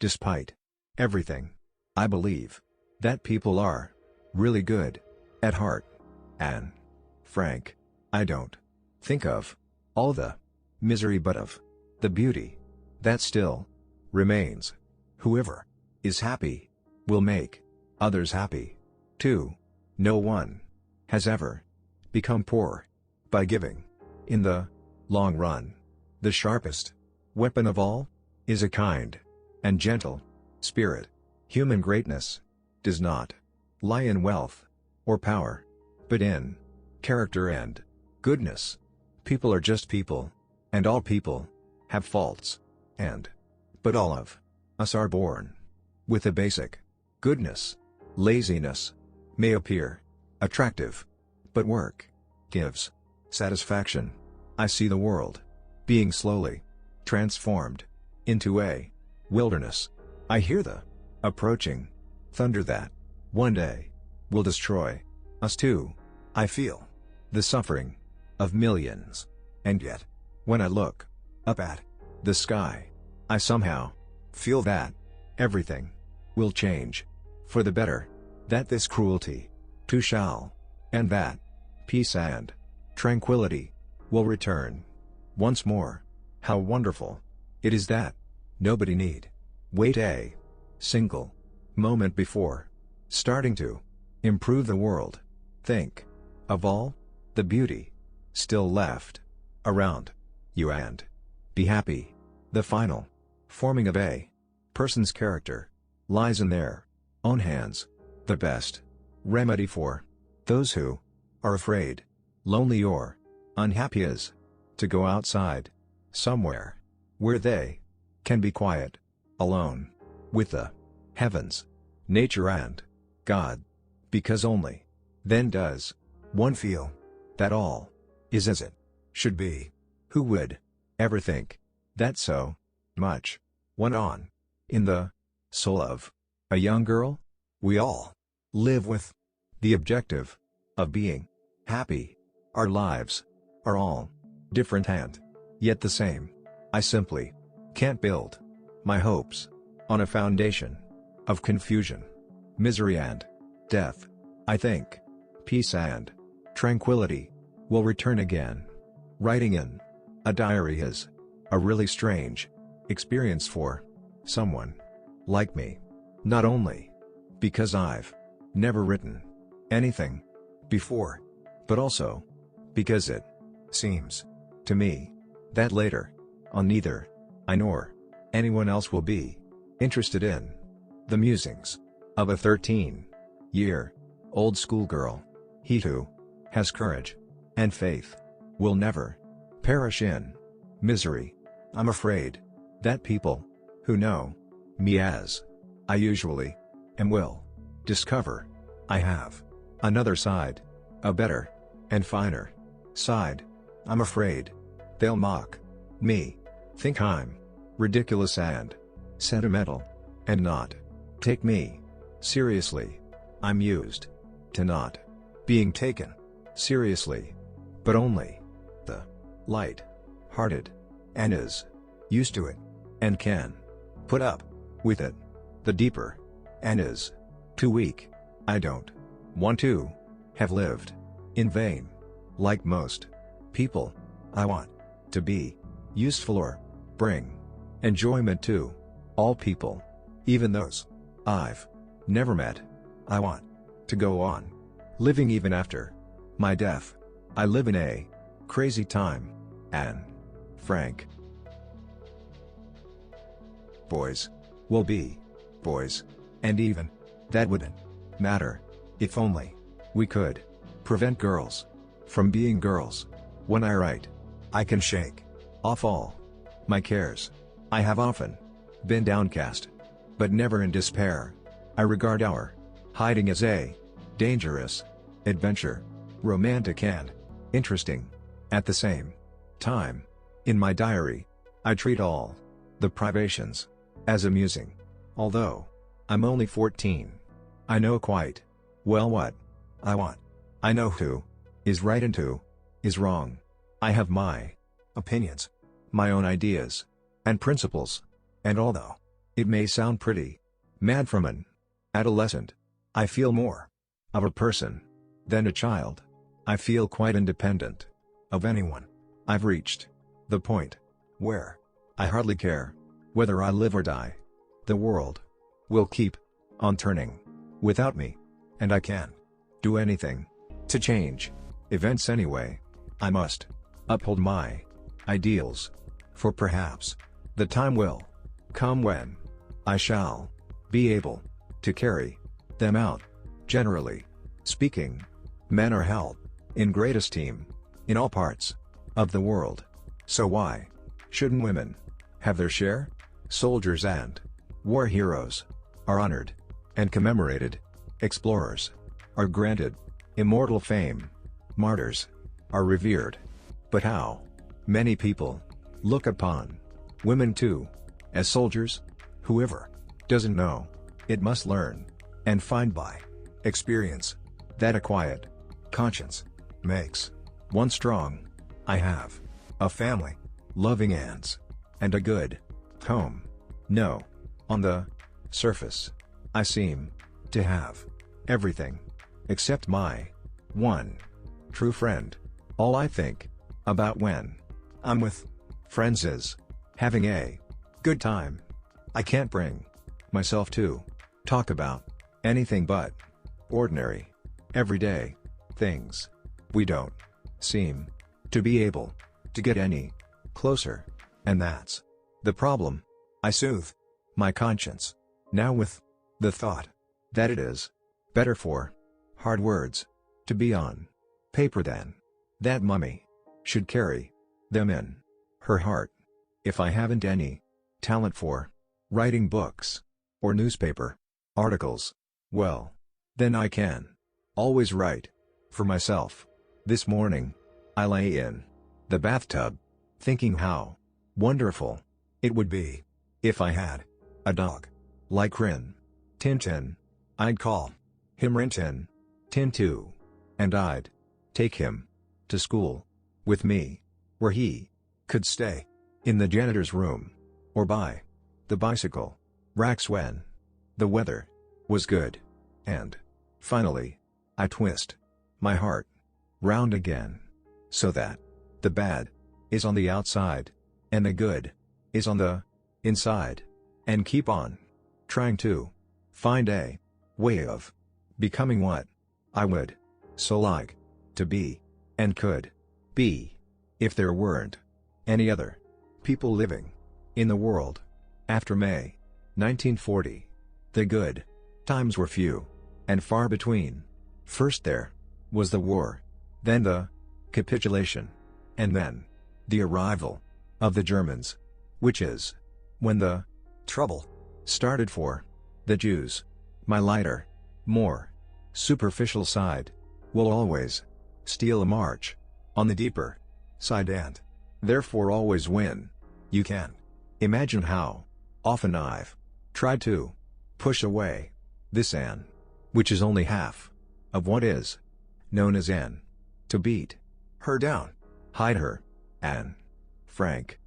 Despite everything, I believe that people are really good at heart. And Frank, I don't think of all the misery but of the beauty that still remains. Whoever is happy will make others happy too. No one has ever become poor by giving. In the long run, the sharpest weapon of all is a kind and gentle spirit. Human greatness does not lie in wealth or power, but in character and goodness. People are just people, and all people have faults, but all of us are born with a basic goodness. Laziness may appear attractive, but work gives satisfaction. I see the world being slowly transformed into a wilderness. I hear the approaching thunder that one day will destroy us too. I feel the suffering of millions, and yet, when I look up at the sky, I somehow feel that everything will change for the better, that this cruelty too shall end, that peace and tranquility will return once more. How wonderful it is that nobody need wait a single moment before starting to improve the world. Think of all the beauty still left around you and be happy. The final forming of a person's character lies in their own hands. The best remedy for those who are afraid, lonely, or unhappy is to go outside, somewhere where they can be quiet, alone with the heavens, nature, and God, because only then does one feel that all is as it should be. Who would ever think that so much went on in the soul of a young girl? We all live with the objective of being happy. Our lives are all different and yet the same. I simply can't build my hopes on a foundation of confusion, misery, and death. I think peace and tranquility will return again. Writing in a diary is a really strange experience for someone like me. Not only because I've never written anything before, but also because it seems to me that later on neither I nor anyone else will be interested in the musings of a 13-year-old schoolgirl. He who has courage and faith will never perish in misery. I'm afraid that people who know me as I usually am will discover I have another side, a better and finer side. I'm afraid they'll mock me, think I'm ridiculous and sentimental, and not take me seriously. I'm used to not being taken seriously, but only the light-hearted and is used to it and can put up with it. The deeper and is too weak. I don't want to have lived in vain. Like most people, I want to be useful or bring enjoyment to all people, even those I've never met. I want to go on living even after my death. I live in a crazy time, Anne Frank. Boys will be boys, and even that wouldn't matter if only we could prevent girls from being girls. When I write, I can shake off all my cares. I have often been downcast, but never in despair. I regard our hiding as a dangerous adventure, romantic and interesting at the same time. In my diary, I treat all the privations as amusing. Although I'm only 14, I know quite well what I want. I know who is right and who is wrong. I have my opinions, my own ideas and principles, and although It may sound pretty mad from an adolescent. I feel more of a person than a child. I feel quite independent of anyone. I've reached the point where I hardly care whether I live or die. The world will keep on turning without me, and I can't do anything to change events anyway. I must uphold my ideals, for perhaps the time will come when I shall be able to carry them out. Generally speaking, men are held in great esteem in all parts of the world. So why shouldn't women have their share? Soldiers and war heroes are honored and commemorated. Explorers are granted immortal fame. Martyrs are revered. But how many people look upon women too as soldiers? Whoever doesn't know it must learn and find by experience that a quiet conscience makes one strong. I have a family, loving aunts, and a good home. No, on the surface, I seem to have everything except my one true friend. All I think about when I'm with friends is having a good time. I can't bring myself to talk about anything but ordinary, everyday things. We don't seem to be able to get any closer, and that's the problem. I soothe my conscience now with the thought that it is better for hard words to be on paper than that mummy should carry them in her heart. If I haven't any talent for writing books or newspaper articles, well, then I can always write for myself. This morning, I lay in the bathtub, thinking how wonderful it would be if I had a dog like Rin Tin Tin. I'd call him Rin Tin Tin too, and I'd take him to school with me, where he could stay in the janitor's room or by the bicycle racks when the weather was good. And finally, I twist my heart round again, so that the bad is on the outside and the good is on the inside, and keep on trying to find a way of becoming what I would so like to be and could be if there weren't any other people living in the world. After May 1940, the good times were few and far between. First there was the war, then the capitulation, and then the arrival of the Germans, which is when the trouble started for the Jews. My lighter, more superficial side will always steal a march on the deeper side, and therefore always win. You can imagine how often I've tried to push away this Anne, which is only half of what is known as Anne, to beat her down, hide her, and Frank